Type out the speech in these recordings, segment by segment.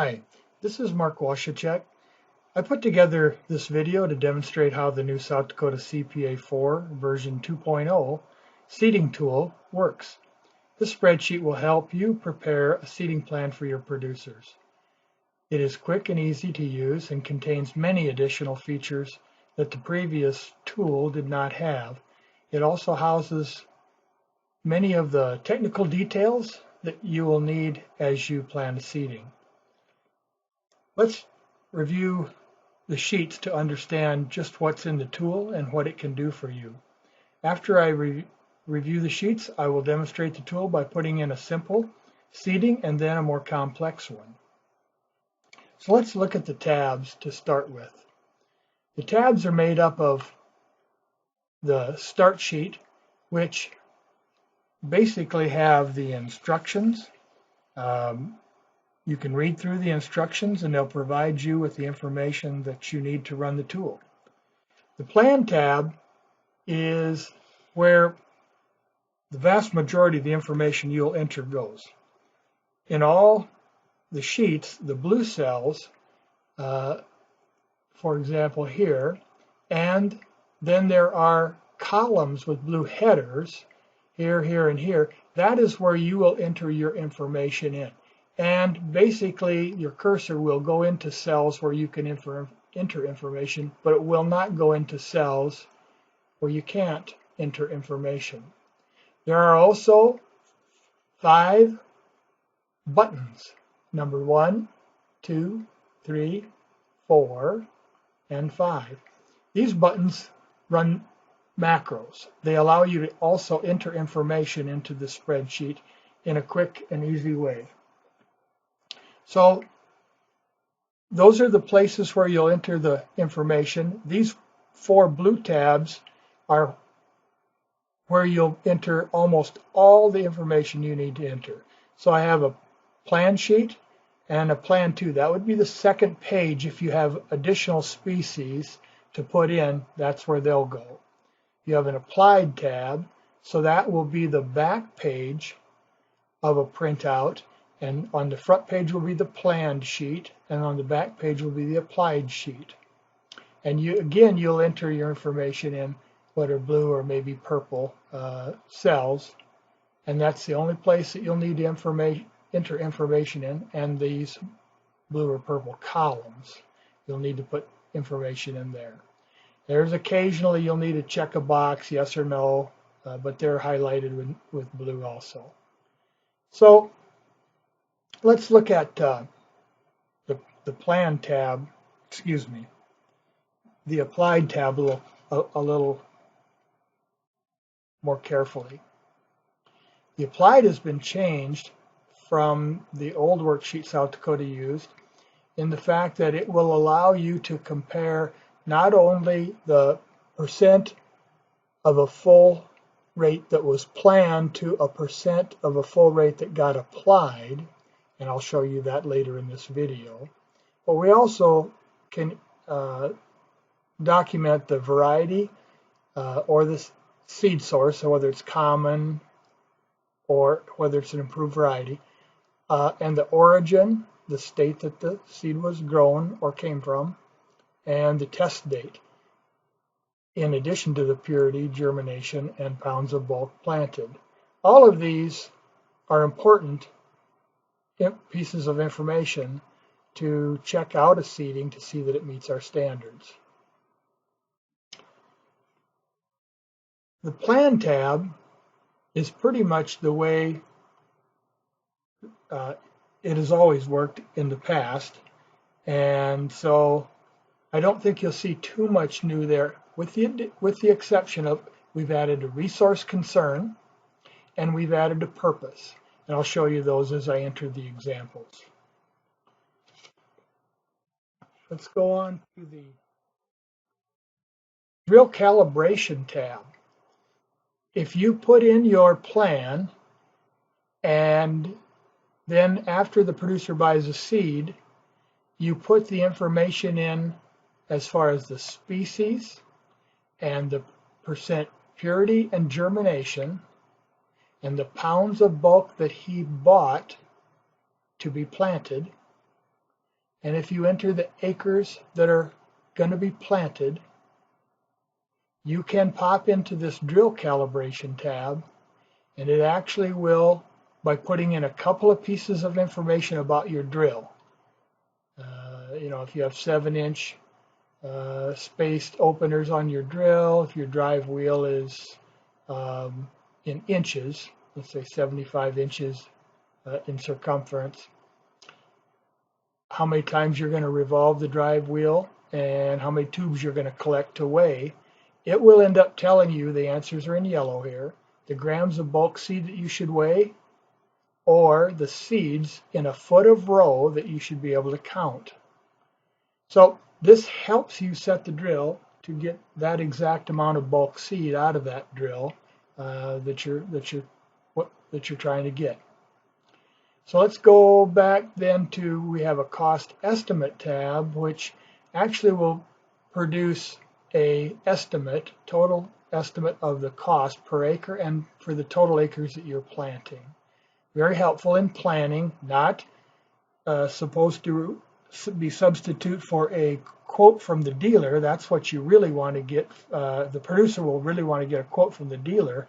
Hi, this is Mark Washachek. I put together this video to demonstrate how the new South Dakota CPA4 version 2.0 seeding tool works. This spreadsheet will help you prepare a seeding plan for your producers. It is quick and easy to use and contains many additional features that the previous tool did not have. It also houses many of the technical details that you will need as you plan seeding. Let's review the sheets to understand just what's in the tool and what it can do for you. After I review the sheets, I will demonstrate the tool by putting in a simple seeding and then a more complex one. So let's look at the tabs to start with. The tabs are made up of the start sheet, which basically have the instructions. You can read through the instructions and they'll provide you with the information that you need to run the tool. The Plan tab is where the vast majority of the information you'll enter goes. In all the sheets, the blue cells, for example here, and then there are columns with blue headers, here, here, and here. That is where you will enter your information in. And basically, your cursor will go into cells where you can enter information, but it will not go into cells where you can't enter information. There are also 5 buttons, number 1, 2, 3, 4, and 5. These buttons run macros. They allow you to also enter information into the spreadsheet in a quick and easy way. So those are the places where you'll enter the information. These 4 blue tabs are where you'll enter almost all the information you need to enter. So I have a plan sheet and a plan 2. That would be the second page. If you have additional species to put in, that's where they'll go. You have an applied tab, so that will be the back page of a printout. And on the front page will be the planned sheet, and on the back page will be the applied sheet. And you'll enter your information in what are blue or maybe purple cells, and that's the only place that you'll need to enter information in. And these blue or purple columns, you'll need to put information in there. There's occasionally you'll need to check a box, yes or no, but they're highlighted with blue also. So let's look at the Plan tab, the Applied tab a little more carefully. The Applied has been changed from the old worksheet South Dakota used in the fact that it will allow you to compare not only the percent of a full rate that was planned to a percent of a full rate that got applied, and I'll show you that later in this video. But we also can document the variety or the seed source, so whether it's common or whether it's an improved variety, and the origin, the state that the seed was grown or came from, and the test date, in addition to the purity, germination, and pounds of bulk planted. All of these are important pieces of information to check out a seeding to see that it meets our standards. The Plan tab is pretty much the way it has always worked in the past, and so I don't think you'll see too much new there, with the exception of we've added a resource concern and we've added a purpose. And I'll show you those as I enter the examples. Let's go on to the Drill Calibration tab. If you put in your plan and then after the producer buys a seed, you put the information in as far as the species and the percent purity and germination and the pounds of bulk that he bought to be planted, And if you enter the acres that are going to be planted, you can pop into this drill calibration tab, and it actually will, by putting in a couple of pieces of information about your drill. If you have 7-inch spaced openers on your drill, if your drive wheel is in inches, let's say 75 inches in circumference, how many times you're going to revolve the drive wheel, and how many tubes you're going to collect to weigh, it will end up telling you, the answers are in yellow here, the grams of bulk seed that you should weigh, or the seeds in a foot of row that you should be able to count. So this helps you set the drill to get that exact amount of bulk seed out of that drill that you're trying to get. So let's go back then to, we have a cost estimate tab, which actually will produce a estimate, total estimate of the cost per acre and for the total acres that you're planting. Very helpful in planning, not supposed to be substitute for a quote from the dealer. That's what you really want to get. The producer will really want to get a quote from the dealer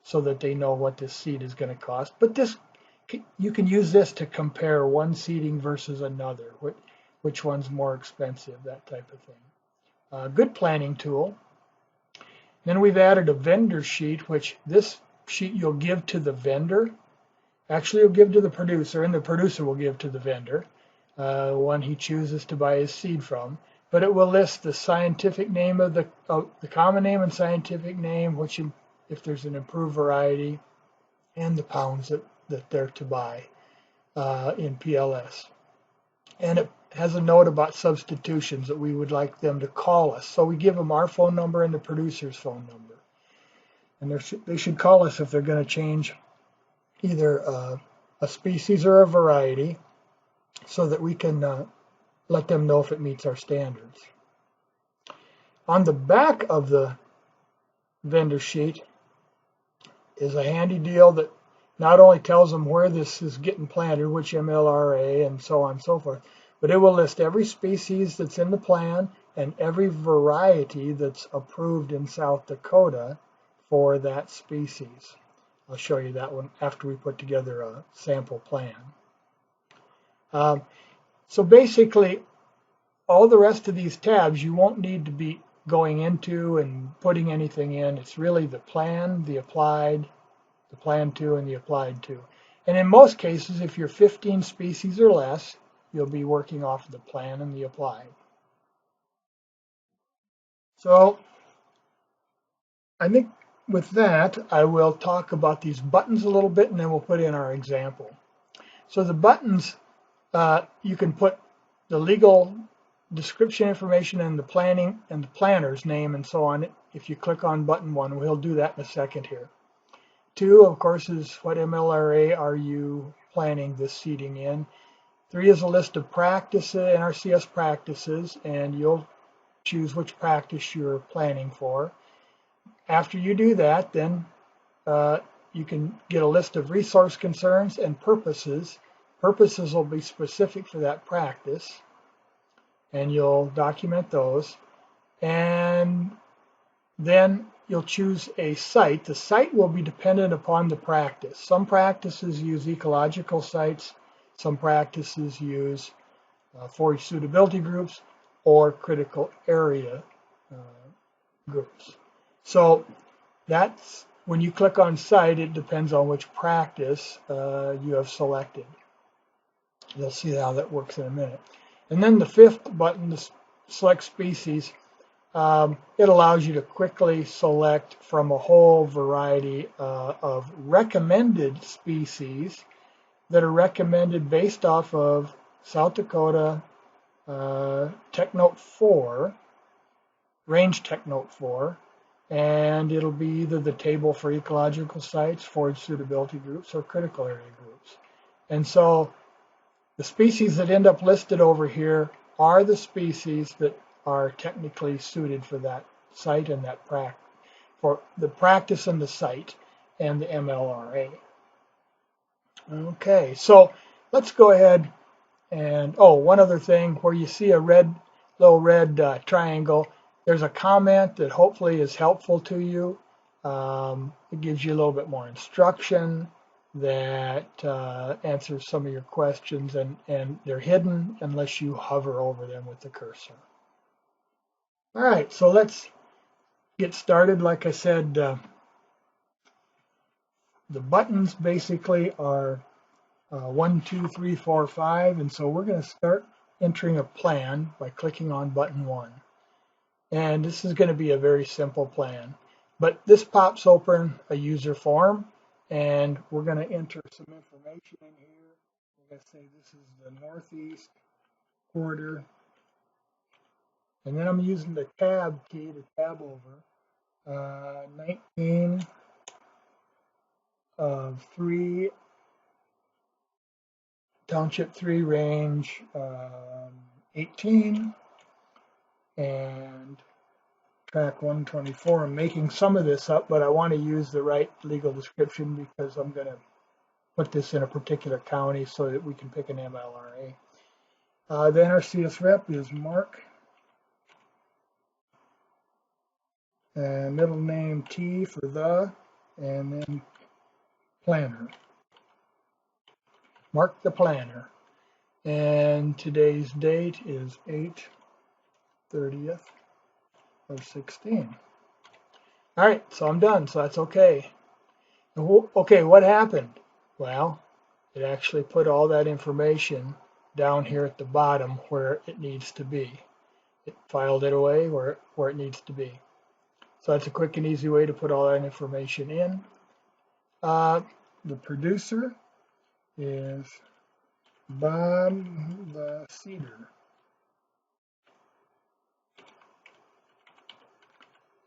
so that they know what this seed is going to cost. But you can use this to compare one seeding versus another, which one's more expensive, that type of thing. Good planning tool. Then we've added a vendor sheet, which this sheet you'll give to the vendor. Actually, you'll give to the producer, and the producer will give to the vendor, one he chooses to buy his seed from. But it will list the scientific name of the common name and scientific name, which if there's an improved variety, and the pounds that they're to buy in PLS. And it has a note about substitutions that we would like them to call us. So we give them our phone number and the producer's phone number. And they should call us if they're going to change either a species or a variety, so that we can let them know if it meets our standards. On the back of the vendor sheet is a handy deal that not only tells them where this is getting planted, which MLRA and so on and so forth, but it will list every species that's in the plan and every variety that's approved in South Dakota for that species. I'll show you that one after we put together a sample plan. So basically, all the rest of these tabs you won't need to be going into and putting anything in. It's really the plan, the applied, the plan to, and the applied to. And in most cases, if you're 15 species or less, you'll be working off of the plan and the applied. So I think with that, I will talk about these buttons a little bit, and then we'll put in our example. So the buttons, you can put the legal description information and the planning and the planner's name and so on if you click on button 1. We'll do that in a second here. 2, of course, is what MLRA are you planning this seeding in. 3 is a list of practices, NRCS practices, and you'll choose which practice you're planning for. After you do that, then you can get a list of resource concerns and purposes. Purposes will be specific for that practice, and you'll document those. And then you'll choose a site. The site will be dependent upon the practice. Some practices use ecological sites. Some practices use forage suitability groups or critical area groups. So that's when you click on site, it depends on which practice you have selected. You'll see how that works in a minute. And then the 5th button, the select species, it allows you to quickly select from a whole variety of recommended species that are recommended based off of South Dakota Tech Note 4, Range Tech Note 4, and it'll be either the table for ecological sites, forage suitability groups, or critical area groups. And so the species that end up listed over here are the species that are technically suited for that site and that for the practice and the site and the MLRA. Okay, so let's go ahead And oh, one other thing, where you see a little red triangle, there's a comment that hopefully is helpful to you. It gives you a little bit more instruction that answers some of your questions, and they're hidden unless you hover over them with the cursor. All right, so let's get started. Like I said, the buttons basically are 1, 2, 3, 4, 5, and so we're going to start entering a plan by clicking on button 1. And this is going to be a very simple plan, but this pops open a user form, and we're going to enter some information in here. We're going to say this is the northeast quarter, and then I'm using the tab key to tab over 19 of 3, township 3, range 18, and track 124. I'm making some of this up, but I want to use the right legal description because I'm going to put this in a particular county so that we can pick an MLRA. The NRCS rep is Mark, and middle name T for the, and then planner. Mark the planner. And today's date is 8/30 of 16. All right, so I'm done, so that's okay. Okay, what happened? Well, it actually put all that information down here at the bottom where it needs to be. It filed it away where it needs to be. So that's a quick and easy way to put all that information in. The producer is Bob the Cedar.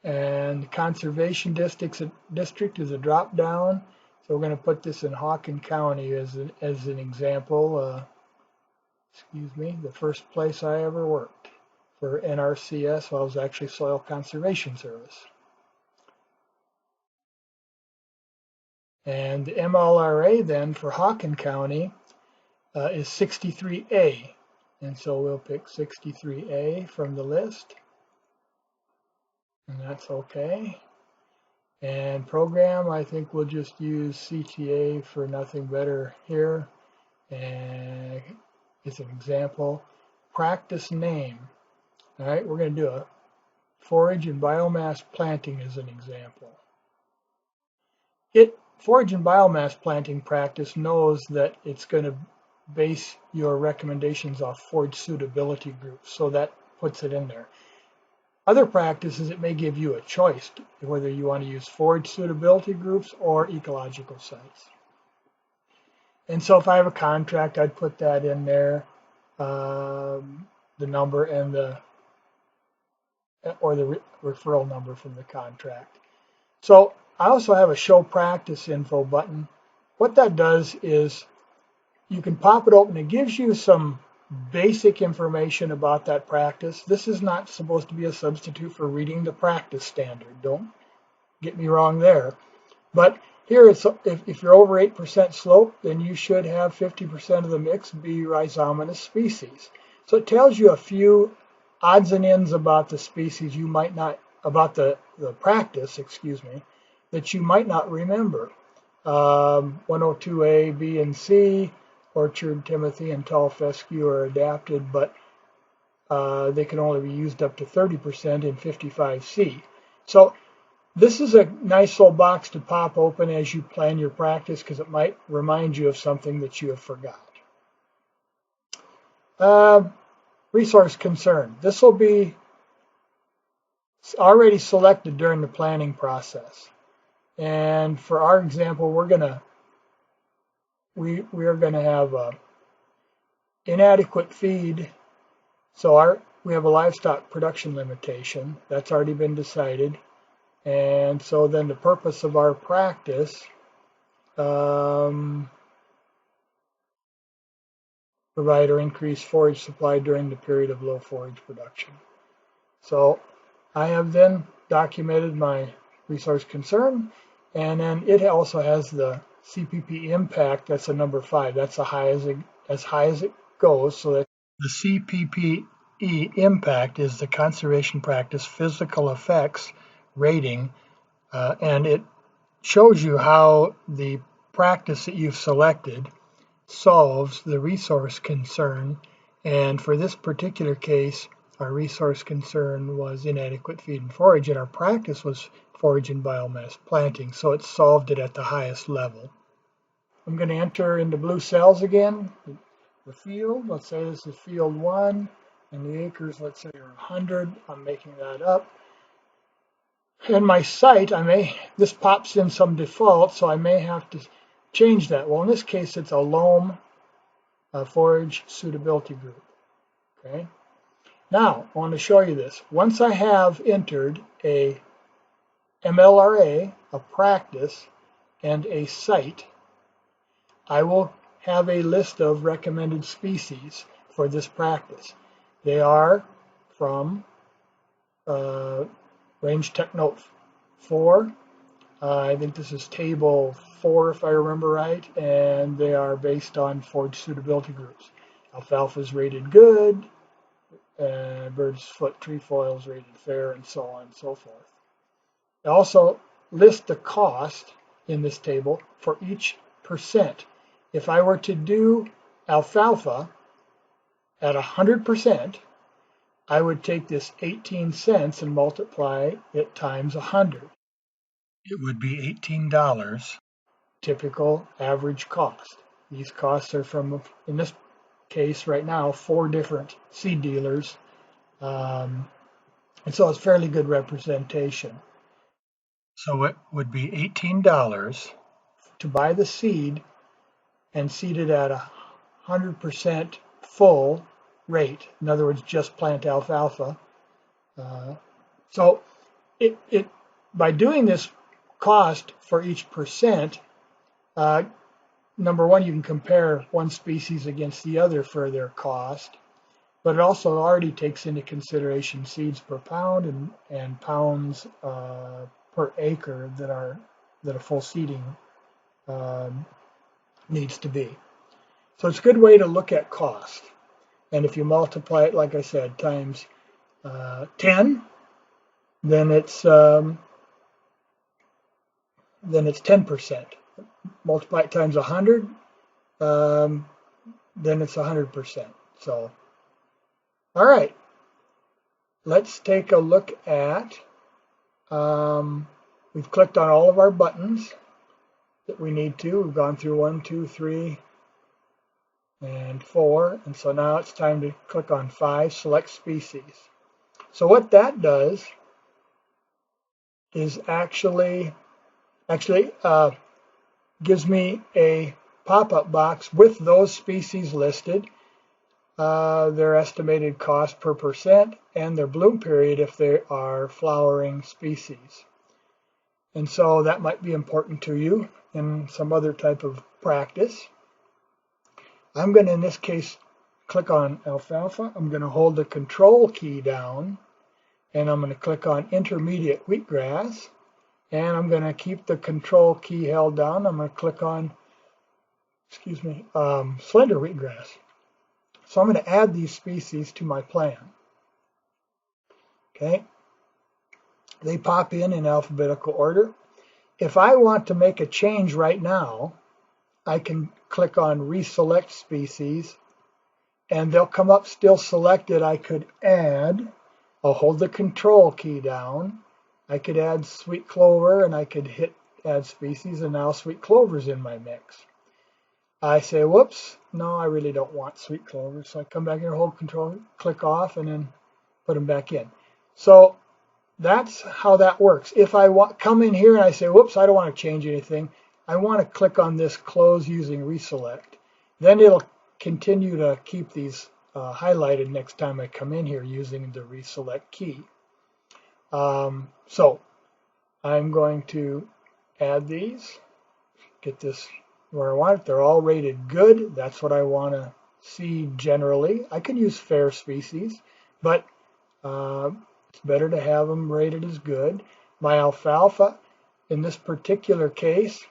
And conservation district is a drop down. So we're going to put this in Hawken County as an example. Excuse me, the first place I ever worked for NRCS, well, I was actually Soil Conservation Service. And the MLRA then for Hawken County is 63A. And so we'll pick 63A from the list. And that's okay. And program, I think we'll just use CTA for nothing better here. And it's an example. Practice name. All right, we're going to do a forage and biomass planting as an example. Forage and biomass planting practice knows that it's going to base your recommendations off forage suitability groups, so that puts it in there. Other practices, it may give you a choice whether you want to use forage suitability groups or ecological sites. And so if I have a contract, I'd put that in there, the number and the referral number from the contract. So I also have a show practice info button. What that does is you can pop it open. It gives you some basic information about that practice. This is not supposed to be a substitute for reading the practice standard. Don't get me wrong there. But here, if you're over 8% slope, then you should have 50% of the mix be rhizomatous species. So it tells you a few odds and ends about the species you might not, about the practice, excuse me, that you might not remember. 102A, B, and C, Orchard, Timothy, and Tall Fescue are adapted, but they can only be used up to 30% in 55C. So this is a nice little box to pop open as you plan your practice because it might remind you of something that you have forgot. Resource concern. This will be already selected during the planning process. And for our example, we are gonna have inadequate feed. So we have a livestock production limitation that's already been decided. And so then the purpose of our practice, provide or increase forage supply during the period of low forage production. So I have then documented my resource concern, and then it also has the CPP impact. That's a number 5. That's as high as it goes. So that the CPPE impact is the Conservation Practice Physical Effects rating, and it shows you how the practice that you've selected solves the resource concern. And for this particular case, our resource concern was inadequate feed and forage, and our practice was forage and biomass planting, so it solved it at the highest level. I'm going to enter into blue cells again the field. Let's say this is field 1, and the acres, let's say, are 100. I'm making that up. And my site, this pops in some default, so I may have to change that. Well, in this case, it's a loam forage suitability group. Okay. Now, I want to show you this. Once I have entered a MLRA, a practice, and a site, I will have a list of recommended species for this practice. They are from Range Tech Note 4. I think this is table 4 if I remember right, and they are based on forage suitability groups. Alfalfa is rated good, bird's foot trefoil is rated fair, and so on and so forth. I also list the cost in this table for each percent. If I were to do alfalfa at 100%, I would take this 18 cents and multiply it times 100. It would be $18 typical average cost. These costs are from, in this case right now, 4 different seed dealers. And so it's fairly good representation. So it would be $18 to buy the seed and seed it at 100% full rate. In other words, just plant alfalfa. So by doing this cost for each percent, number one, you can compare one species against the other for their cost, but it also already takes into consideration seeds per pound and pounds per acre that a full seeding needs to be. So it's a good way to look at cost. And if you multiply it, like I said, times 10, then it's 10%. Multiply it times 100, then it's 100%. So, all right, let's take a look at, we've clicked on all of our buttons that we need to. We've gone through 1, 2, 3, and 4, and so now it's time to click on 5, select species. So what that does is actually gives me a pop-up box with those species listed, their estimated cost per percent, and their bloom period if they are flowering species. And so that might be important to you in some other type of practice. I'm going to, in this case, click on alfalfa. I'm going to hold the control key down, and I'm going to click on intermediate wheatgrass, and I'm going to keep the control key held down. I'm going to click on, slender wheatgrass. So I'm going to add these species to my plan. Okay, they pop in alphabetical order. If I want to make a change right now, I can click on reselect species, and they'll come up still selected. I could add, I'll hold the control key down. I could add sweet clover, and I could hit add species, and now sweet clover's in my mix. I say, whoops, no, I really don't want sweet clover. So I come back here, hold control, click off, and then put them back in. So that's how that works. If I come in here and I say, whoops, I don't want to change anything, I want to click on this close using reselect. Then it'll continue to keep these highlighted next time I come in here using the reselect key. So I'm going to add these, get this where I want it. They're all rated good. That's what I want to see generally. I could use fair species, but it's better to have them rated as good. My alfalfa, in this particular case,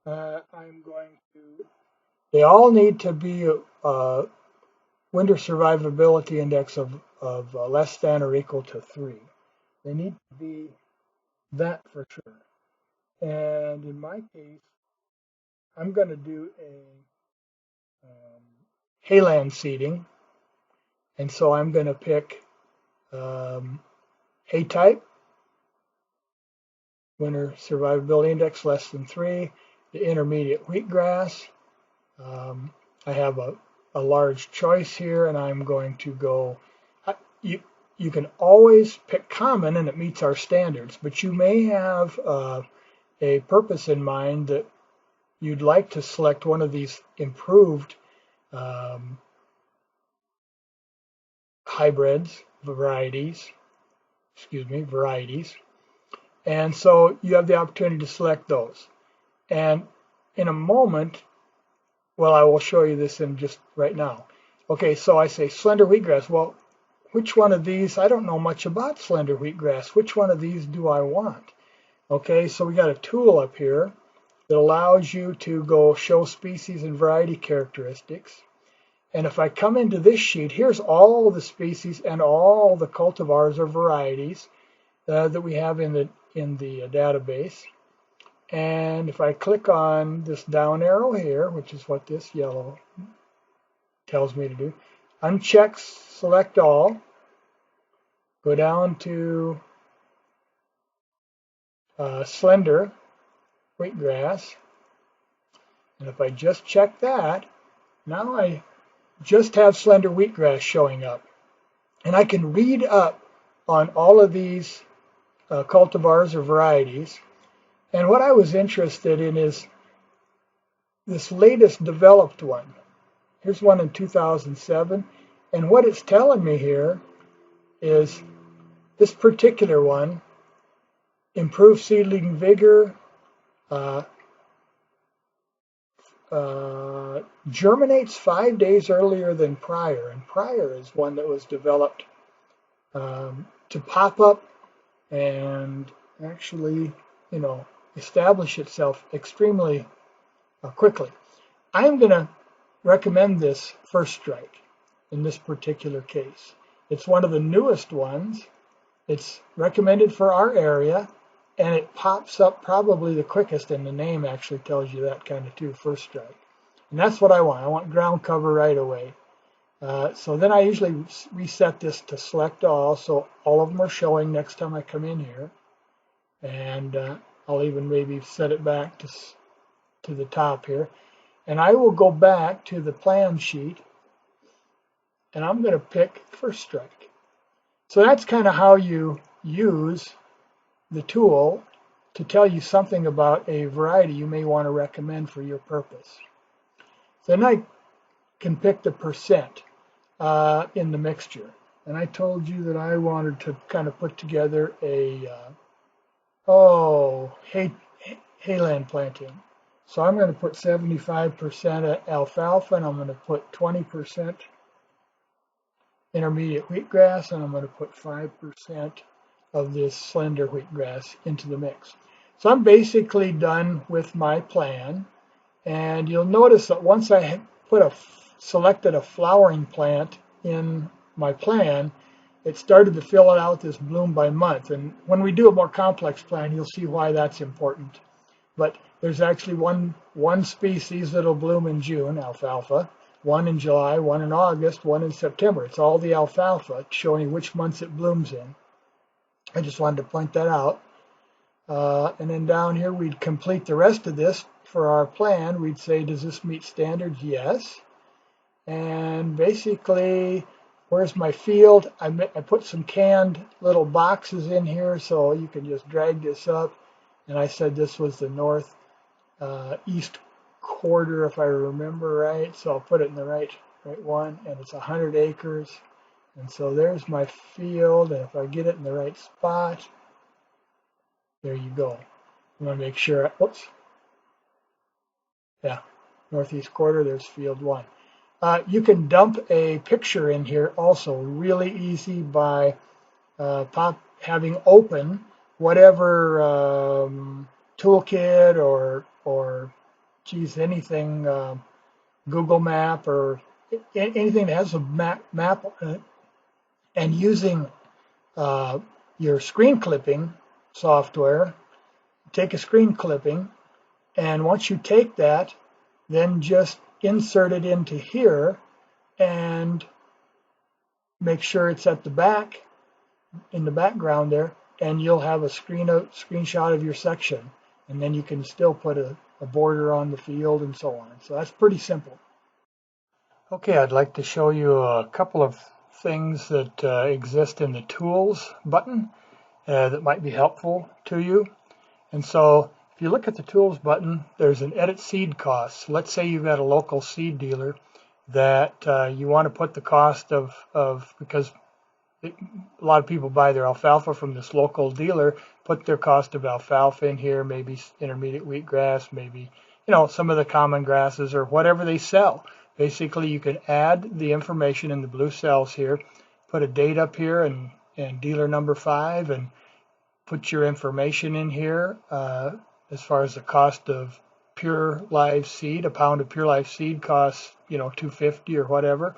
I'm going to They all need to be winter survivability index of less than or equal to 3. They need to be that for sure. And in my case, I'm going to do a hayland seeding. And so I'm going to pick hay type, winter survivability index less than 3, the intermediate wheatgrass. I have a large choice here, and I'm going to go. You can always pick common, and it meets our standards, but you may have a purpose in mind that you'd like to select one of these improved hybrids, varieties, and so you have the opportunity to select those. And in a moment, well, I will show you this in just right now. Okay, so I say slender wheatgrass. Well, which one of these? I don't know much about slender wheatgrass. Which one of these do I want? Okay, so we got a tool up here that allows you to go show species and variety characteristics. And if I come into this sheet, here's all the species and all the cultivars or varieties that we have in the database. And if I click on this down arrow here, which is what this yellow tells me to do, uncheck select all, go down to slender wheatgrass, and if I just check that, now I just have slender wheatgrass showing up. And I can read up on all of these cultivars or varieties. And what I was interested in is this latest developed one. Here's one in 2007. And what it's telling me here is this particular one, improved seedling vigor, germinates 5 days earlier than prior. And prior is one that was developed to pop up and actually, establish itself extremely quickly. I'm going to recommend this First Strike in this particular case. It's one of the newest ones. It's recommended for our area, and it pops up probably the quickest, and the name actually tells you that kind of too, First Strike. And that's what I want. I want ground cover right away. So then I usually reset this to select all, so all of them are showing next time I come in here. And I'll even maybe set it back to the top here. And I will go back to the plan sheet, and I'm going to pick First Strike. So that's kind of how you use the tool to tell you something about a variety you may want to recommend for your purpose. Then I can pick the percent in the mixture. And I told you that I wanted to kind of put together a hayland planting. So I'm going to put 75% alfalfa, and I'm going to put 20% intermediate wheatgrass, and I'm going to put 5% of this slender wheatgrass into the mix. So I'm basically done with my plan, and you'll notice that once I selected a flowering plant in my plan, it started to fill it out this bloom by month. And when we do a more complex plan, you'll see why that's important. But there's actually one species that'll bloom in June, alfalfa, one in July, one in August, one in September. It's all the alfalfa, showing which months it blooms in. I just wanted to point that out. And then down here, we'd complete the rest of this for our plan. We'd say, does this meet standards? Yes. And basically, where's my field? I put some canned little boxes in here, so you can just drag this up. And I said this was the northeast quarter, if I remember right. So I'll put it in the right one, and it's 100 acres. And so there's my field, and if I get it in the right spot, there you go. I'm going to make sure, northeast quarter, there's field 1. You can dump a picture in here also, really easy, by having open whatever toolkit or anything Google Map or anything that has a map on it, and using your screen clipping software, take a screen clipping, and once you take that, then just insert it into here and make sure it's at the back, in the background there, and you'll have a screenshot of your section. And then you can still put a border on the field and so on. So that's pretty simple. Okay, I'd like to show you a couple of things that exist in the Tools button that might be helpful to you. And so if you look at the Tools button, there's an Edit Seed Costs. Let's say you've got a local seed dealer that you want to put the cost of because a lot of people buy their alfalfa from this local dealer, put their cost of alfalfa in here, maybe intermediate wheatgrass, maybe some of the common grasses or whatever they sell. Basically, you can add the information in the blue cells here, put a date up here and dealer number 5, and put your information in here as far as the cost of pure live seed. A pound of pure live seed costs $2.50 or whatever,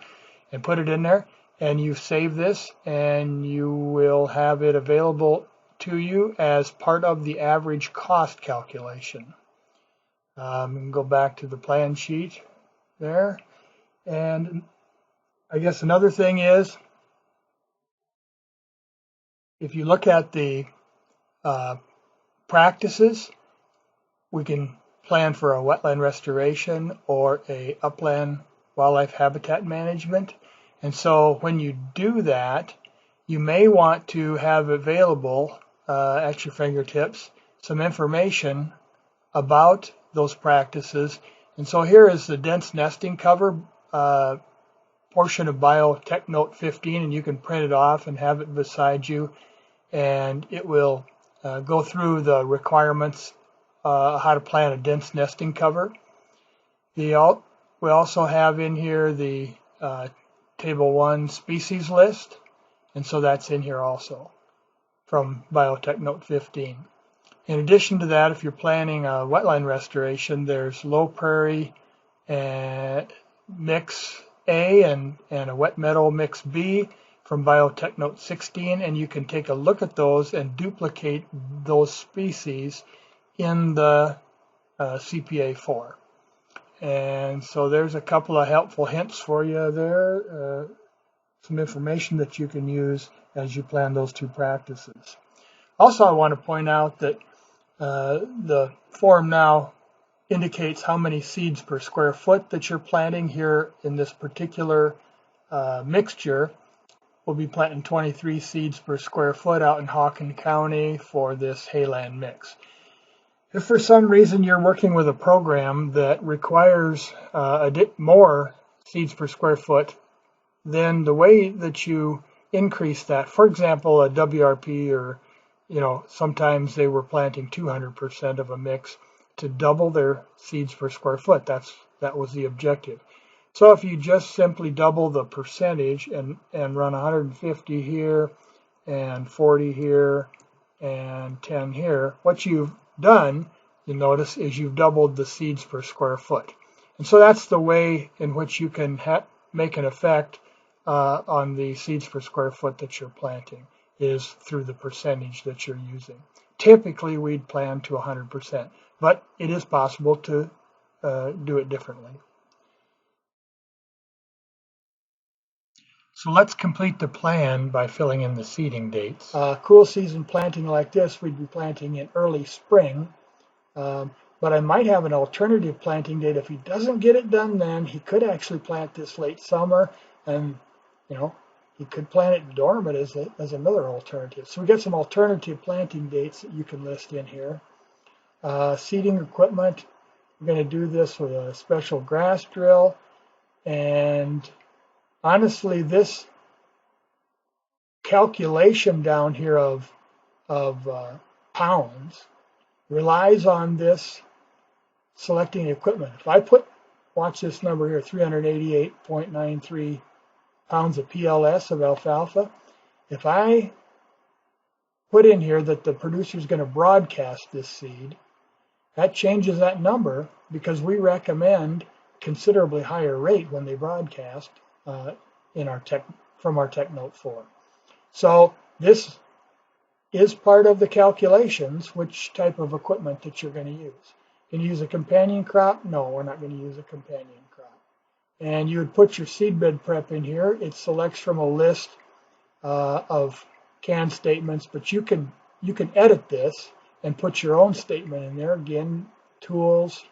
and put it in there. And you save this, and you will have it available to you as part of the average cost calculation. You can go back to the plan sheet there. And I guess another thing is, if you look at the practices, we can plan for a wetland restoration or a upland wildlife habitat management. And so when you do that, you may want to have available at your fingertips some information about those practices. And so here is the dense nesting cover portion of Biotech Note 15, and you can print it off and have it beside you, and it will go through the requirements how to plan a dense nesting cover. We also have in here the Table 1 species list, and so that's in here also from Biotech Note 15. In addition to that, if you're planning a wetland restoration, there's low prairie mix A and a wet meadow mix B from Biotech Note 16, and you can take a look at those and duplicate those species in the CPA 4. And so there's a couple of helpful hints for you there, some information that you can use as you plan those two practices. Also, I want to point out that the form now indicates how many seeds per square foot that you're planting here in this particular mixture. We'll be planting 23 seeds per square foot out in Hawken County for this hayland mix. If for some reason you're working with a program that requires more seeds per square foot, then the way that you increase that, for example, a WRP, or sometimes they were planting 200% of a mix to double their seeds per square foot. That was the objective. So if you just simply double the percentage and run 150 here and 40 here and 10 here, what you've done, you notice, is you've doubled the seeds per square foot. And so that's the way in which you can make an effect on the seeds per square foot that you're planting, is through the percentage that you're using. Typically, we'd plan to 100%, but it is possible to do it differently. So let's complete the plan by filling in the seeding dates. Cool season planting like this, we'd be planting in early spring, but I might have an alternative planting date. If he doesn't get it done then, he could actually plant this late summer, and he could plant it dormant as another alternative. So we got some alternative planting dates that you can list in here. Seeding equipment, we're going to do this with a special grass drill, and honestly, this calculation down here of pounds relies on this selecting equipment. If I watch this number here, 388.93 pounds of PLS of alfalfa, if I put in here that the producer is going to broadcast this seed, that changes that number, because we recommend considerably higher rate when they broadcast from our TechNote 4. So this is part of the calculations, which type of equipment that you're going to use. Can you use a companion crop? No, we're not going to use a companion crop. And you would put your seedbed prep in here. It selects from a list of canned statements, but you can edit this and put your own statement in there. Again, tools,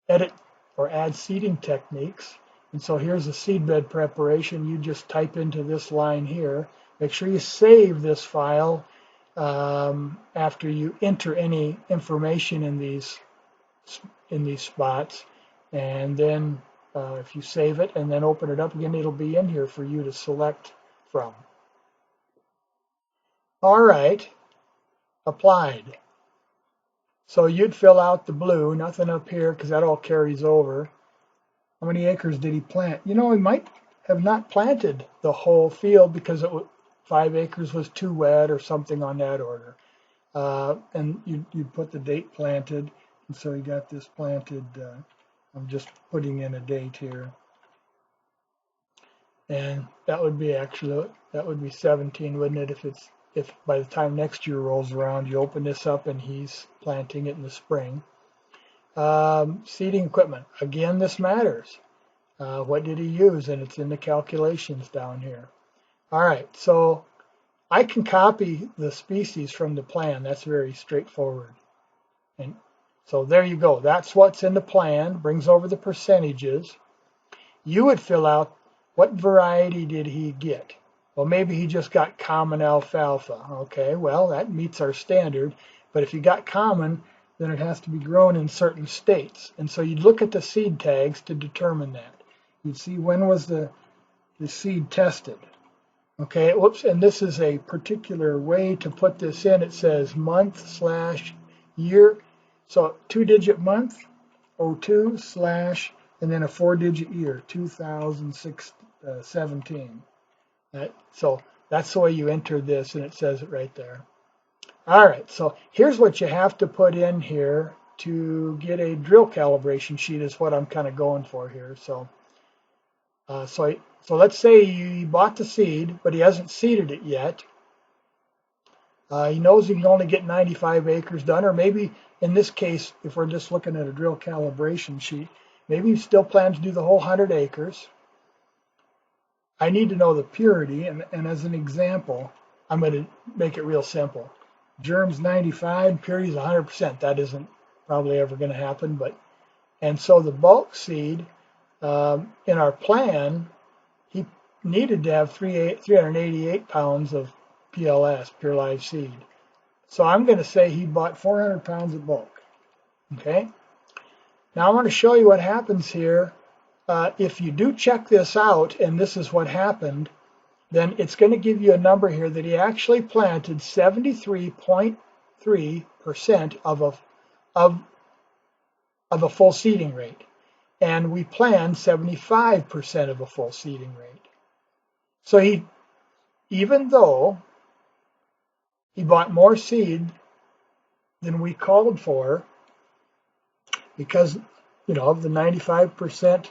edit or add seeding techniques. And so here's the seedbed preparation. You just type into this line here. Make sure you save this file after you enter any information in these spots. And then if you save it and then open it up again, it'll be in here for you to select from. All right, applied. So you'd fill out the blue, nothing up here because that all carries over. How many acres did he plant? You know, he might have not planted the whole field because 5 acres was too wet or something on that order. And you'd put the date planted, and so he got this planted. I'm just putting in a date here. And that would be 17, wouldn't it, if by the time next year rolls around, you open this up and he's planting it in the spring. Seeding equipment. Again, this matters. What did he use? And it's in the calculations down here. All right, so I can copy the species from the plan. That's very straightforward. And so there you go. That's what's in the plan. Brings over the percentages. You would fill out what variety did he get. Well, maybe he just got common alfalfa. Okay, well, that meets our standard. But if you got common, then it has to be grown in certain states. And so you'd look at the seed tags to determine that. You'd see when was the seed tested. Okay, whoops, and this is a particular way to put this in. It says month/year. So 2-digit month, 02 / and then a 4-digit year, 2017. So that's the way you enter this, and it says it right there. All right, so here's what you have to put in here to get a drill calibration sheet is what I'm kind of going for here. So let's say you bought the seed, but he hasn't seeded it yet. He knows he can only get 95 acres done, or maybe in this case, if we're just looking at a drill calibration sheet, maybe he still plans to do the whole 100 acres. I need to know the purity, and as an example, I'm going to make it real simple. Germ's 95, purity is 100%. That isn't probably ever going to happen, and so the bulk seed in our plan, he needed to have 388 pounds of PLS, pure live seed. So I'm going to say he bought 400 pounds of bulk. Okay. Now I want to show you what happens here. If you do check this out, and this is what happened, then it's going to give you a number here that he actually planted 73.3% of a full seeding rate. And we planned 75% of a full seeding rate. So even though he bought more seed than we called for, because of the 95%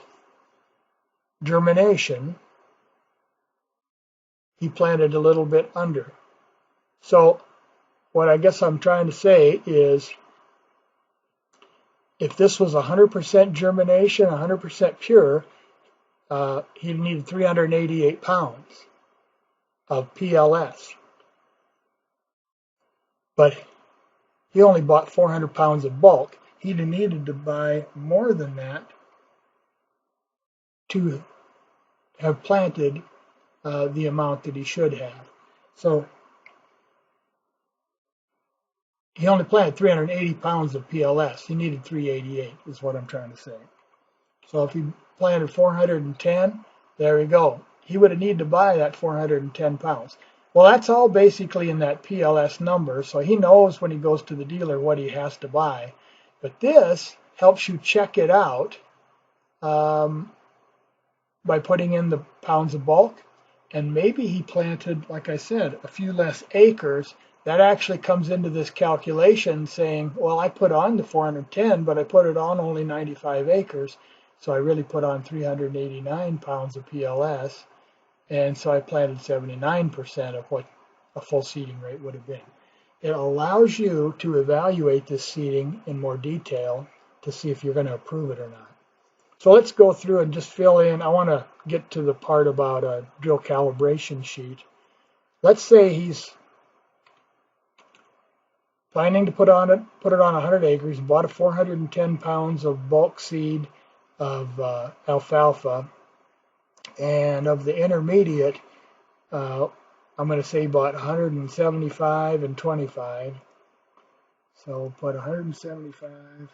germination, he planted a little bit under. So what I guess I'm trying to say is, if this was 100% germination, 100% pure, he needed 388 pounds of PLS. But he only bought 400 pounds of bulk. He'd have needed to buy more than that to have planted the amount that he should have. So he only planted 380 pounds of PLS. He needed 388 is what I'm trying to say. So if he planted 410, there we go. He would have needed to buy that 410 pounds. Well, that's all basically in that PLS number, so he knows when he goes to the dealer what he has to buy. But this helps you check it out by putting in the pounds of bulk. And maybe he planted, like I said, a few less acres, that actually comes into this calculation saying, well, I put on the 410, but I put it on only 95 acres. So I really put on 389 pounds of PLS. And so I planted 79% of what a full seeding rate would have been. It allows you to evaluate this seeding in more detail to see if you're going to approve it or not. So let's go through and just fill in. I want to get to the part about a drill calibration sheet. Let's say he's planning to put it on 100 acres, bought a 410 pounds of bulk seed of alfalfa, and of the intermediate, I'm going to say he bought 175 and 25. So put 175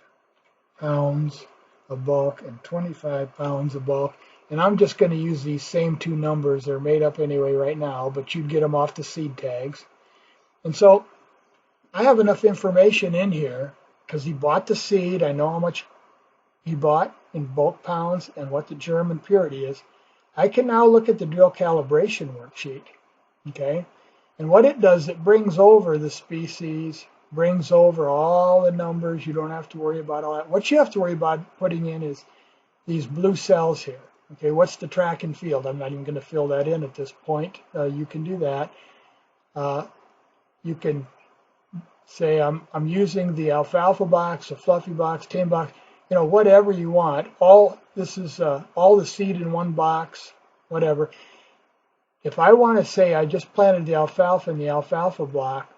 pounds of bulk and 25 pounds of bulk. And I'm just going to use these same two numbers. They're made up anyway right now, but you'd get them off the seed tags. And so I have enough information in here because he bought the seed. I know how much he bought in bulk pounds and what the germ and purity is. I can now look at the drill calibration worksheet, okay? And what it does, it brings over the species, brings over all the numbers. You don't have to worry about all that. What you have to worry about putting in is these blue cells here. Okay, what's the track and field? I'm not even going to fill that in at this point. You can do that. You can say I'm using the alfalfa box, a fluffy box, tame box, you know, whatever you want. This is all the seed in one box, whatever. If I want to say I just planted the alfalfa in the alfalfa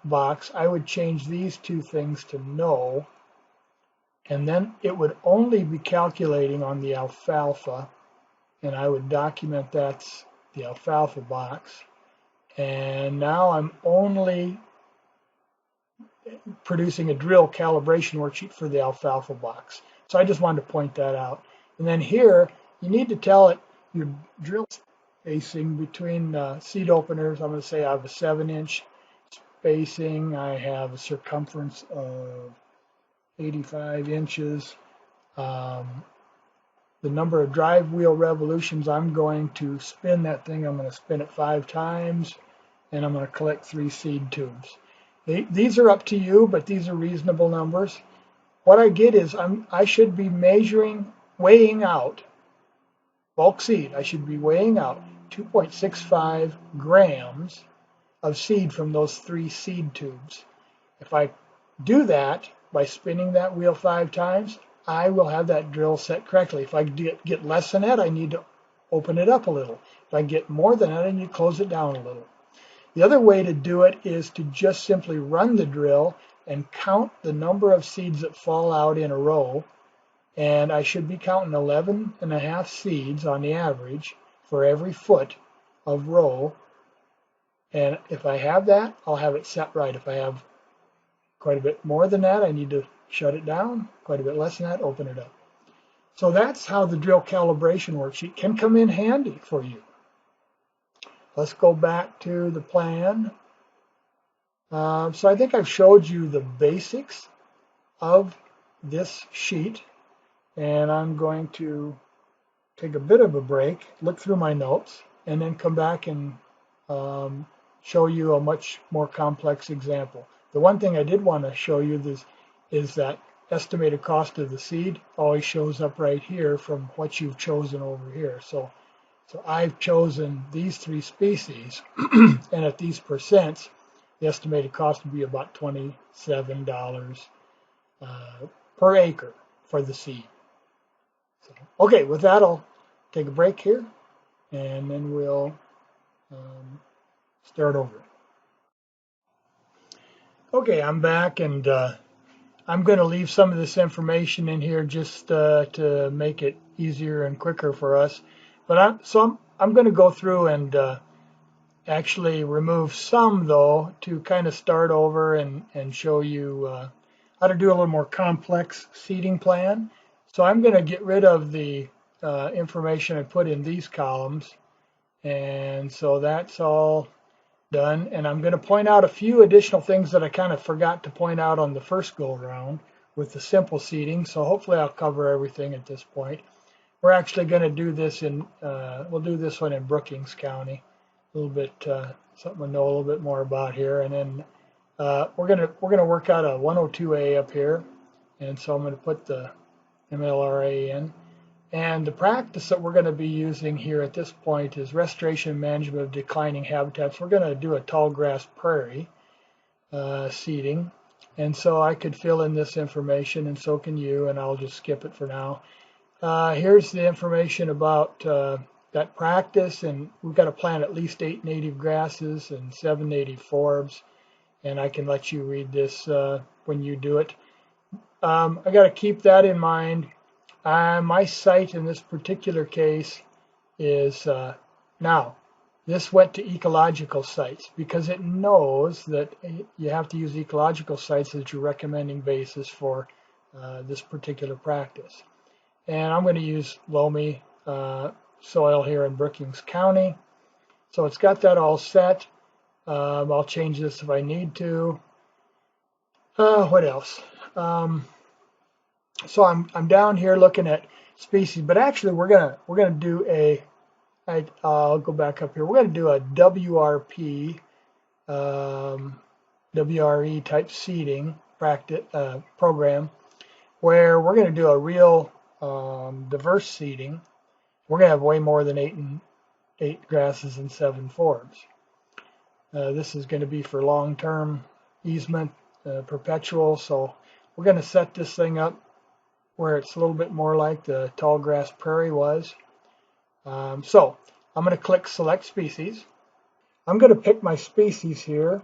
box, I would change these two things to no, and then it would only be calculating on the alfalfa, and I would document that's the alfalfa box. And now I'm only producing a drill calibration worksheet for the alfalfa box. So I just wanted to point that out. And then here, you need to tell it your drill spacing between seed openers. I'm going to say I have a 7-inch spacing. I have a circumference of 85 inches. The number of drive wheel revolutions, I'm going to spin that thing. I'm going to spin it 5 times, and I'm going to collect 3 seed tubes. These are up to you, but these are reasonable numbers. What I get is I should be weighing out bulk seed. I should be weighing out 2.65 grams of seed from those 3 seed tubes. If I do that by spinning that wheel 5 times, I will have that drill set correctly. If I get less than that, I need to open it up a little. If I get more than that, I need to close it down a little. The other way to do it is to just simply run the drill and count the number of seeds that fall out in a row. And I should be counting 11.5 seeds on the average for every foot of row. And if I have that, I'll have it set right. If I have quite a bit more than that, I need to shut it down. Quite a bit less than that, open it up. So that's how the drill calibration worksheet can come in handy for you. Let's go back to the plan. So I think I've showed you the basics of this sheet, and I'm going to take a bit of a break, look through my notes, and then come back and show you a much more complex example. The one thing I did want to show you is that estimated cost of the seed always shows up right here from what you've chosen over here. So I've chosen these 3 species, and at these percents, the estimated cost would be about $27 per acre for the seed. So, okay, with that, I'll take a break here, and then we'll start over. Okay, I'm back, and I'm going to leave some of this information in here just to make it easier and quicker for us. But I'm going to go through and actually remove some, though, to kind of start over and show you how to do a little more complex seeding plan. So I'm going to get rid of the information I put in these columns. And so that's all done. And I'm going to point out a few additional things that I kind of forgot to point out on the first go around with the simple seeding. So hopefully I'll cover everything at this point. We're actually going to do this we'll do this one in Brookings County. A little bit, something to know a little bit more about here. And then we're gonna work out a 102A up here, and so I'm going to put the MLRA in. And the practice that we're going to be using here at this point is restoration and management of declining habitats. We're going to do a tall grass prairie seeding, and so I could fill in this information, and so can you, and I'll just skip it for now. Here's the information about that practice, and we've got to plant at least 8 native grasses and 7 native forbs, and I can let you read this when you do it. I got to keep that in mind. My site in this particular case is now. This went to ecological sites because it knows that you have to use ecological sites as your recommending basis for this particular practice. And I'm going to use loamy soil here in Brookings County. So it's got that all set. I'll change this if I need to. What else? So I'm down here looking at species, but actually we're gonna do a. I'll go back up here. We're gonna do a WRP, WRE type seeding practice program, where we're gonna do a real diverse seeding. We're gonna have way more than 8 grasses and 7 forbs. This is going to be for long-term easement, perpetual. So we're going to set this thing up where it's a little bit more like the tall grass prairie was. So I'm going to click select species. I'm going to pick my species here,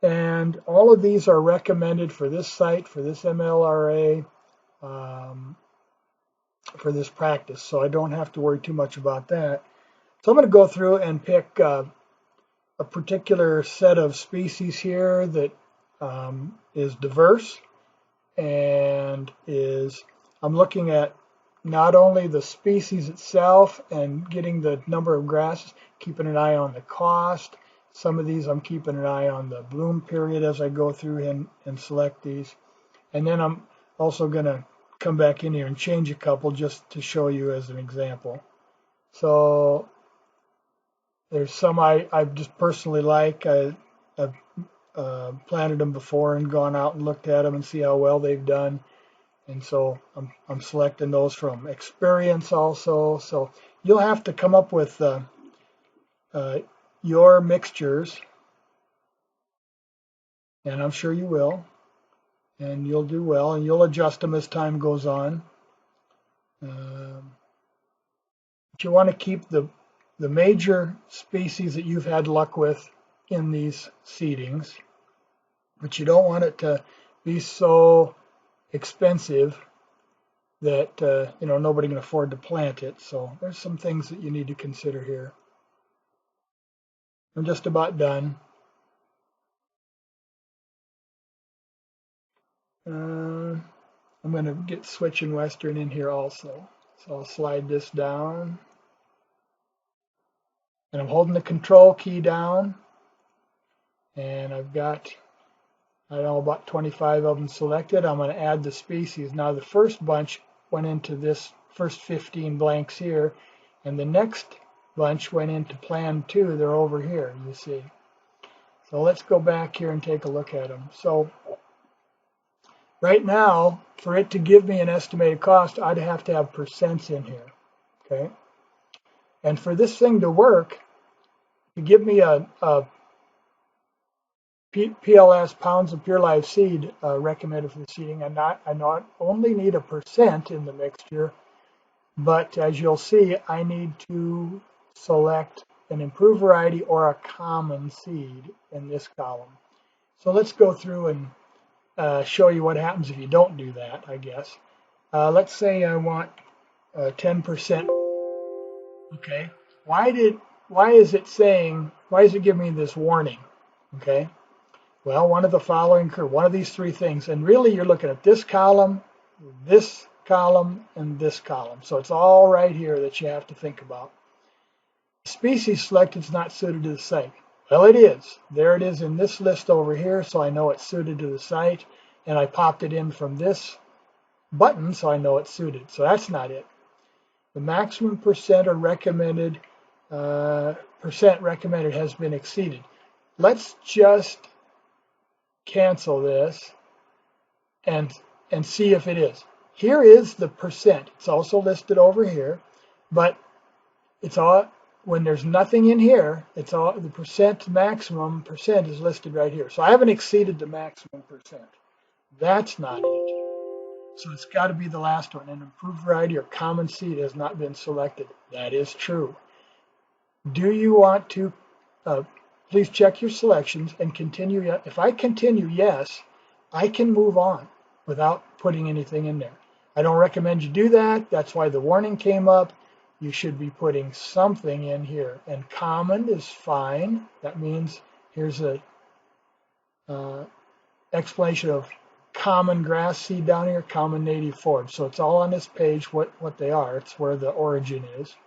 and all of these are recommended for this site, for this MLRA, for this practice. So I don't have to worry too much about that. So I'm going to go through and pick a particular set of species here that is diverse and I'm looking at not only the species itself and getting the number of grasses, keeping an eye on the cost. Some of these I'm keeping an eye on the bloom period as I go through and select these. And then I'm also going to come back in here and change a couple just to show you as an example. So there's some I just personally like. I've planted them before and gone out and looked at them and see how well they've done. And so I'm selecting those from experience also. So you'll have to come up with your mixtures, and I'm sure you will. And you'll do well, and you'll adjust them as time goes on. But you want to keep the major species that you've had luck with in these seedings, but you don't want it to be so expensive that nobody can afford to plant it. So there's some things that you need to consider here. I'm just about done. I'm going to get switch and western in here also. So I'll slide this down. And I'm holding the control key down. And I've got, I don't know, about 25 of them selected. I'm going to add the species. Now the first bunch went into this first 15 blanks here. And the next bunch went into plan 2. They're over here, you see. So let's go back here and take a look at them. So right now, for it to give me an estimated cost, I'd have to have percents in here, okay? And for this thing to work, to give me a PLS, pounds of pure live seed, recommended for the seeding, I not only need a percent in the mixture, but as you'll see, I need to select an improved variety or a common seed in this column. So let's go through and show you what happens if you don't do that, I guess. Let's say I want 10%. Okay. Why is it giving me this warning? Okay. Well, one of these 3 things, and really you're looking at this column, and this column. So it's all right here that you have to think about. Species selected is not suited to the site. Well, it is. There it is in this list over here, so I know it's suited to the site, and I popped it in from this button, so I know it's suited. So that's not it. The maximum percent recommended has been exceeded. Let's just cancel this and see if it is. Here is the percent. It's also listed over here, but it's all when there's nothing in here, it's all the maximum percent is listed right here. So I haven't exceeded the maximum percent. That's not it. So it's got to be the last one. An improved variety or common seed has not been selected. That is true. Do you want to please check your selections and continue? If I continue yes, I can move on without putting anything in there. I don't recommend you do that. That's why the warning came up. You should be putting something in here. And common is fine. That means here's a explanation of common grass seed down here, common native forage. So it's all on this page what they are. It's where the origin is.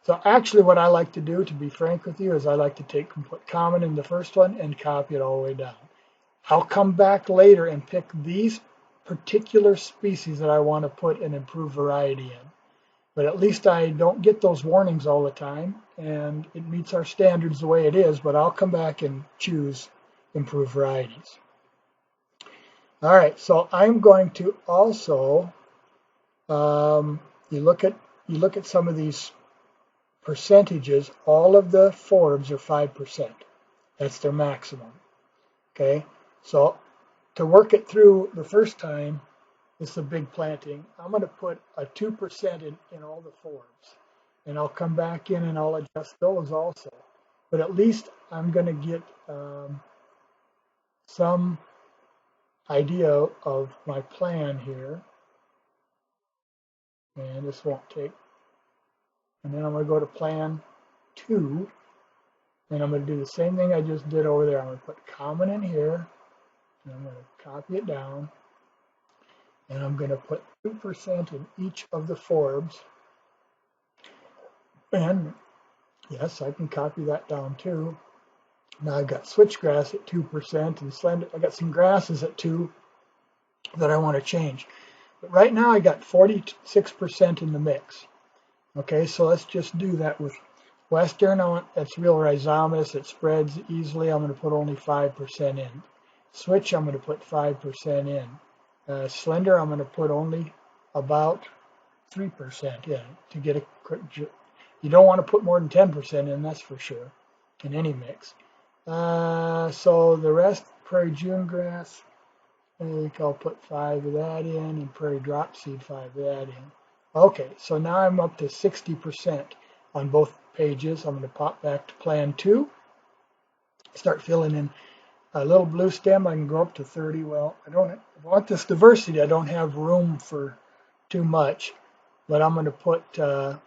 So actually what I like to do, to be frank with you, is I like to put common in the first one and copy it all the way down. I'll come back later and pick these particular species that I want to put an improved variety in. But at least I don't get those warnings all the time, and it meets our standards the way it is, but I'll come back and choose improved varieties. All right, so I'm going to also, you look at some of these percentages, all of the forbs are 5%. That's their maximum. Okay, so to work it through the first time, it's a big planting. I'm going to put a 2% in all the forbs, and I'll come back in and I'll adjust those also. But at least I'm going to get some idea of my plan here. And this won't take. And then I'm going to go to plan 2, and I'm going to do the same thing I just did over there. I'm going to put common in here, and I'm going to copy it down. And I'm going to put 2% in each of the forbs. And yes, I can copy that down too. Now I've got switchgrass at 2% and slender. I got some grasses at 2 that I want to change. But right now I got 46% in the mix. Okay, so let's just do that with Western. That's real rhizomatous. It spreads easily. I'm going to put only 5% in. Switch, I'm going to put 5% in. Slender, I'm going to put only about 3% in to get a quick. You don't want to put more than 10% in, that's for sure, in any mix. So the rest, prairie June grass, I think I'll put 5 of that in, and prairie dropseed 5 of that in. Okay, so now I'm up to 60% on both pages. I'm going to pop back to plan 2, start filling in a little blue stem. I can go up to 30. Well, I want this diversity. I don't have room for too much, but I'm going to put 5%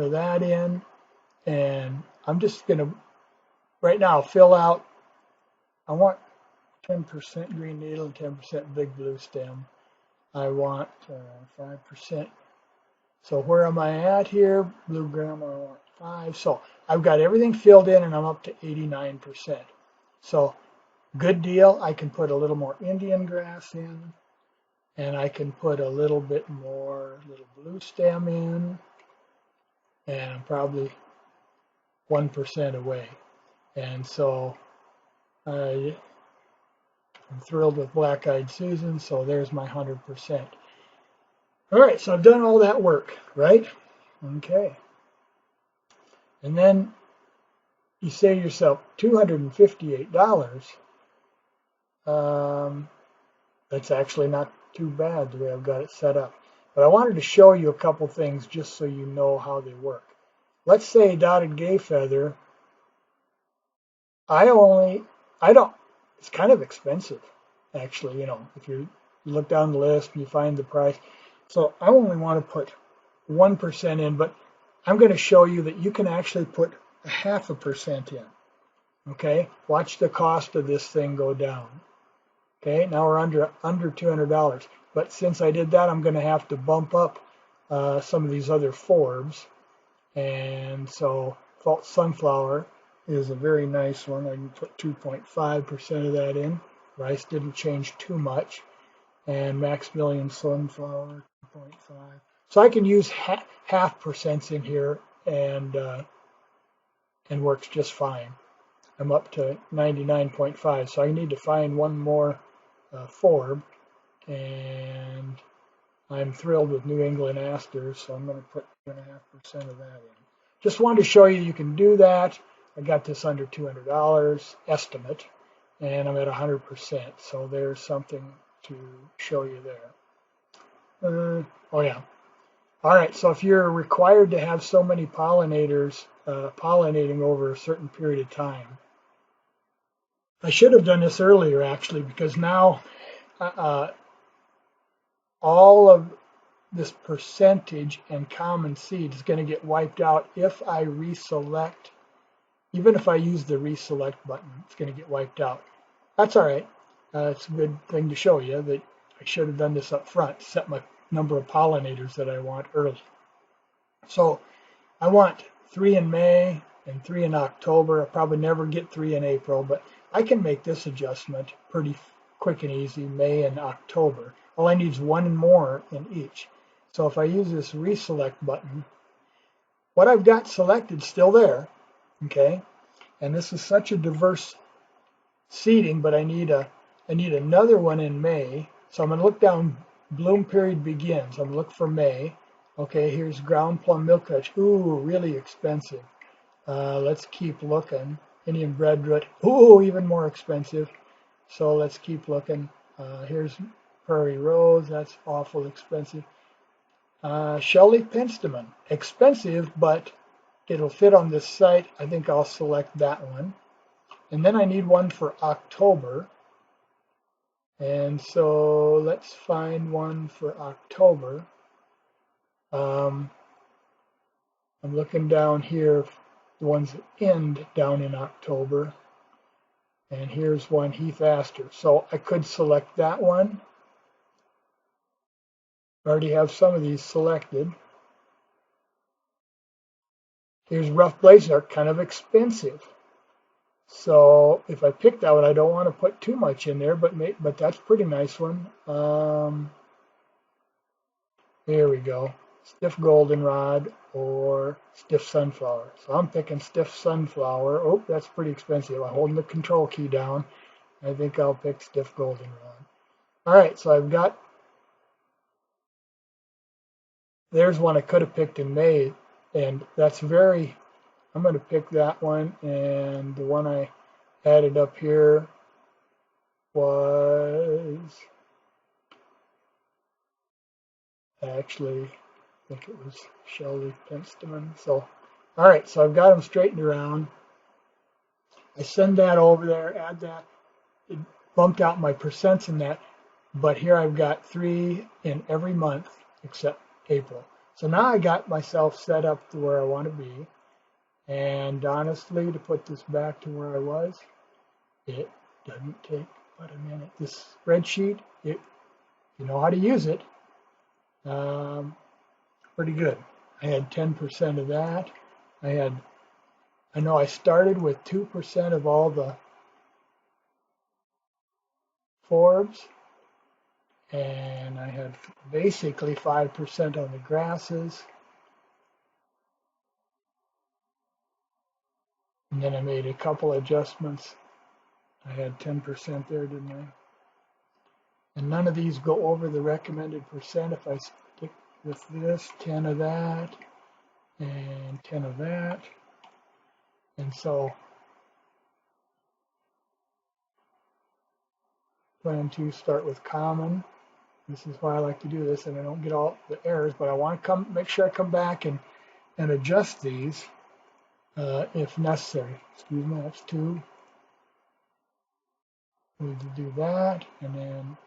of that in, and I'm just going to, right now, fill out, I want 10% green needle and 10% big blue stem. I want 5%. So where am I at here? Blue grama, I want 5. So I've got everything filled in, and I'm up to 89%. So good deal. I can put a little more Indian grass in, and I can put a little bit more little blue stem in, and I'm probably 1% away. And so I'm thrilled with Black-Eyed Susan, so there's my 100%. All right, so I've done all that work, right? Okay. And then you say to yourself, $258, that's actually not too bad the way I've got it set up. But I wanted to show you a couple things just so you know how they work. Let's say dotted gay feather, it's kind of expensive, actually, if you look down the list and you find the price. So I only want to put 1% in, but I'm going to show you that you can actually put 0.5% in. Okay, watch the cost of this thing go down. Okay, now we're under $200. But since I did that, I'm going to have to bump up some of these other forbs. And so false sunflower is a very nice one. I can put 2.5% of that in. Rice didn't change too much. And Maximilian sunflower, 2.5. So I can use half percents in here, and works just fine. I'm up to 99.5, so I need to find one more forb, and I'm thrilled with New England asters, so I'm going to put 2.5% of that in. Just wanted to show you you can do that. I got this under $200 estimate, and I'm at 100%, so there's something to show you there. Oh yeah. All right, so if you're required to have so many pollinators pollinating over a certain period of time, I should have done this earlier actually, because now all of this percentage and common seed is going to get wiped out if I reselect. Even if I use the reselect button, it's going to get wiped out. That's all right. It's a good thing to show you that I should have done this up front, set my number of pollinators that I want early. So I want 3 in May and 3 in October. I'll probably never get 3 in April, but I can make this adjustment pretty quick and easy, May and October. All I need is 1 more in each. So if I use this reselect button, what I've got selected is still there, okay? And this is such a diverse seeding, but I need another one in May. So I'm going to look down, bloom period begins. I'm going to look for May. Okay, here's ground plum milkweed. Ooh, really expensive. Let's keep looking. Indian breadroot. Ooh, even more expensive. So let's keep looking. Here's prairie rose. That's awful expensive. Shell-leaf penstemon. Expensive, but it'll fit on this site. I think I'll select that one. And then I need one for October. And so let's find one for October. I'm looking down here, the ones that end down in October. And here's one, Heath Aster. So I could select that one. I already have some of these selected. Here's Rough Blazeark, kind of expensive. So if I pick that one, I don't want to put too much in there, but that's a pretty nice one. There we go. Stiff goldenrod or stiff sunflower. So I'm picking stiff sunflower. Oh, that's pretty expensive. I'm holding the control key down. I think I'll pick stiff goldenrod. All right, so I've got, there's one I could have picked in May, and that's very, I'm going to pick that one, and the one I added up here was actually, I think it was shell-leaf penstemon. So, all right, so I've got them straightened around. I send that over there, add that. It bumped out my percents in that, but here I've got 3 in every month except April. So now I got myself set up to where I want to be. And honestly, to put this back to where I was, it doesn't take but a minute. This spreadsheet, you know how to use it. Pretty good. I had 10% of that. I know I started with 2% of all the forbs, and I had basically 5% on the grasses. And then I made a couple adjustments. I had 10% there, didn't I? And none of these go over the recommended percent. If I stick with this, 10 of that, and 10 of that. And so plan to start with common. This is why I like to do this, and I don't get all the errors, but I want to make sure I come back and adjust these if necessary. Excuse me, that's 2. We need to do that, and then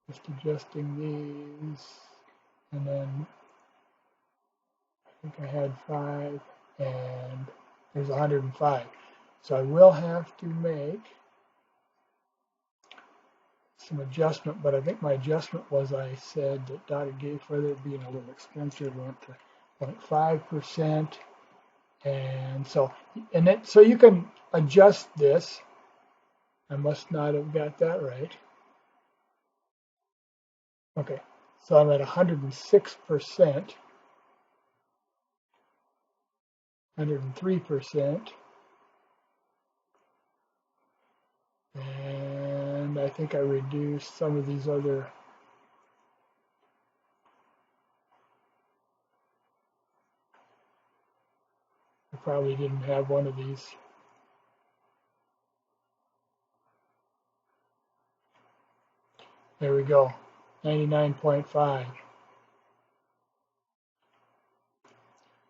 just adjusting these, and then I think I had 5, and there's 105. So I will have to make some adjustment, but I think my adjustment was I said that dotted gate further being a little expensive, went to 0.5%, and so you can adjust this. I must not have got that right. Okay, So I'm at 106%, 103%, and I think I reduced some of these other. I probably didn't have one of these. There we go, 99.5.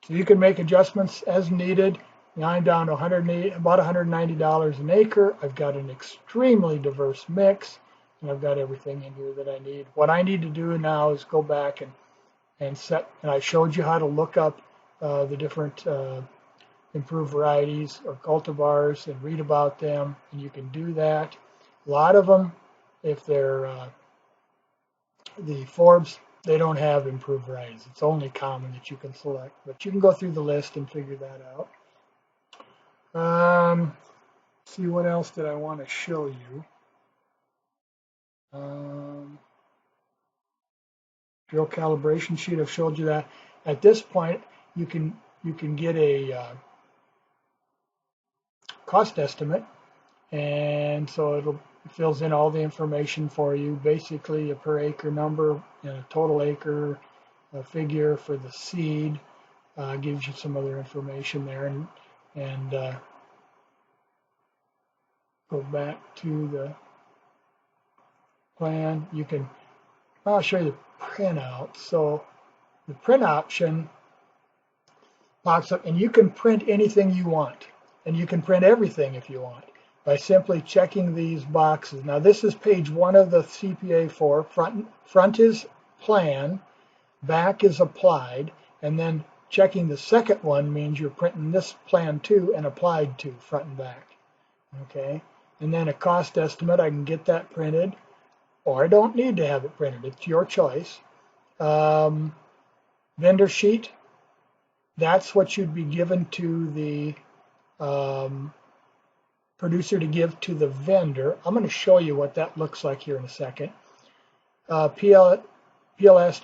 So you can make adjustments as needed. Now I'm down to about $190 an acre. I've got an extremely diverse mix, and I've got everything in here that I need. What I need to do now is go back and set, and I showed you how to look up the different improved varieties or cultivars and read about them, and you can do that. A lot of them, if they're the Forbes, they don't have improved varieties. It's only common that you can select, but you can go through the list and figure that out. See what else did I want to show you. Drill calibration sheet, I've showed you that. At this point, you can get a cost estimate, and so it fills in all the information for you, basically a per acre number and a total acre figure for the seed, gives you some other information there, and go back to the plan. You can, I'll show you the printout. So the print option pops up, and you can print anything you want, and you can print everything if you want by simply checking these boxes. Now this is page 1 of the CPA4. Front is plan, back is applied, and then checking the second one means you're printing this plan to and applied to, front and back. Okay, and then a cost estimate, I can get that printed, or I don't need to have it printed. It's your choice. Vendor sheet, that's what you'd be given to the producer to give to the vendor. I'm going to show you what that looks like here in a second. PLS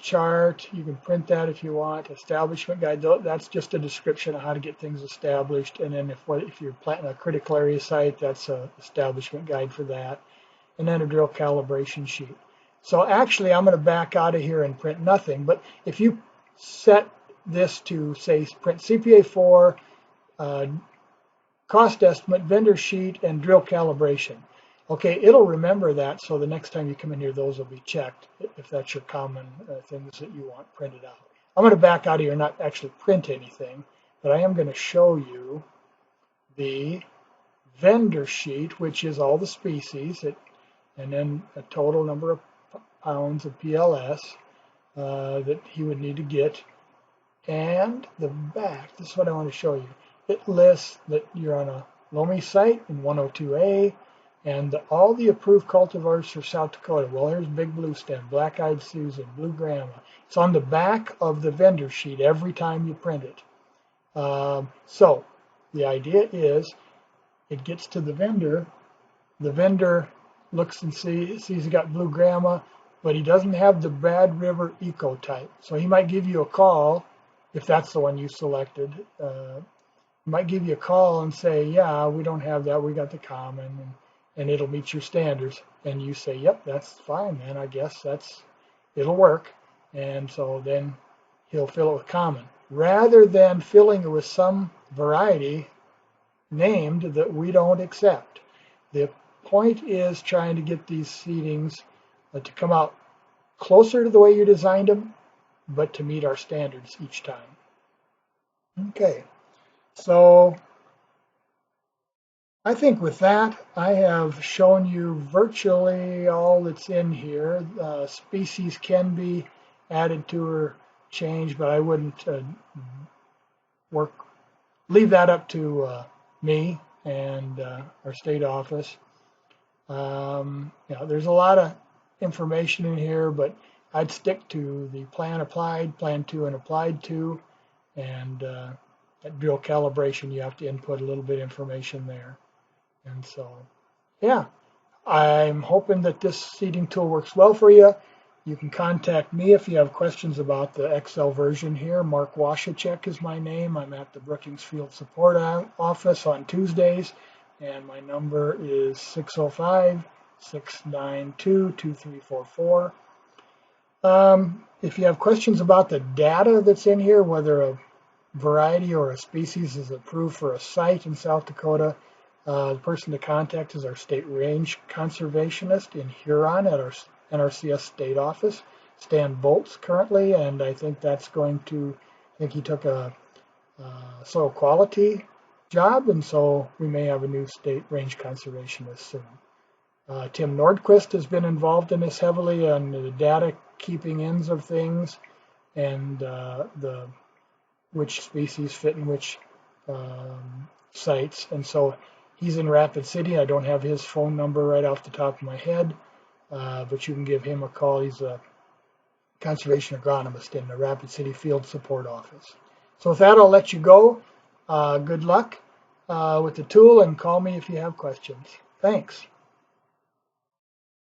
chart, you can print that if you want. Establishment guide, that's just a description of how to get things established. And then if you're planting a critical area site, that's an establishment guide for that. And then a drill calibration sheet. So actually, I'm going to back out of here and print nothing. But if you set this to, say, print CPA4, cost estimate, vendor sheet, and drill calibration. Okay, it'll remember that, so the next time you come in here, those will be checked if that's your common things that you want printed out. I'm going to back out of here and not actually print anything, but I am going to show you the vendor sheet, which is all the species, and then a total number of pounds of PLS that he would need to get. And the back, this is what I want to show you. It lists that you're on a Loamy site in 102A, and all the approved cultivars for South Dakota. Well, here's Big Blue Stem, Black Eyed Susan, Blue Grandma. It's on the back of the vendor sheet every time you print it. So the idea is it gets to the vendor looks and sees he got Blue Grandma, but he doesn't have the Bad River Eco type. So he might give you a call if that's the one you selected. Might give you a call and say, yeah, we don't have that, we got the common, and it'll meet your standards. And you say, yep, that's fine, man, I guess it'll work. And so then he'll fill it with common, rather than filling it with some variety named that we don't accept. The point is trying to get these seedings to come out closer to the way you designed them, but to meet our standards each time. Okay. So I think with that, I have shown you virtually all that's in here. Species can be added to or changed, but I wouldn't leave that up to me and our state office. There's a lot of information in here, but I'd stick to the plan applied, plan to, and applied to, and at drill calibration, you have to input a little bit of information there. And so, yeah, I'm hoping that this seeding tool works well for you. You can contact me if you have questions about the Excel version here. Mark Washachek is my name. I'm at the Brookings Field Support Office on Tuesdays, and my number is 605-692-2344. If you have questions about the data that's in here, whether a variety or a species is approved for a site in South Dakota, the person to contact is our state range conservationist in Huron at our NRCS state office, Stan Bolts currently, and I think he took a soil quality job, and so we may have a new state range conservationist soon. Tim Nordquist has been involved in this heavily on the data keeping ends of things and which species fit in which sites, and so he's in Rapid City. I don't have his phone number right off the top of my head, but you can give him a call. He's a conservation agronomist in the Rapid City Field Support Office. So with that, I'll let you go. Good luck with the tool, and call me if you have questions. Thanks.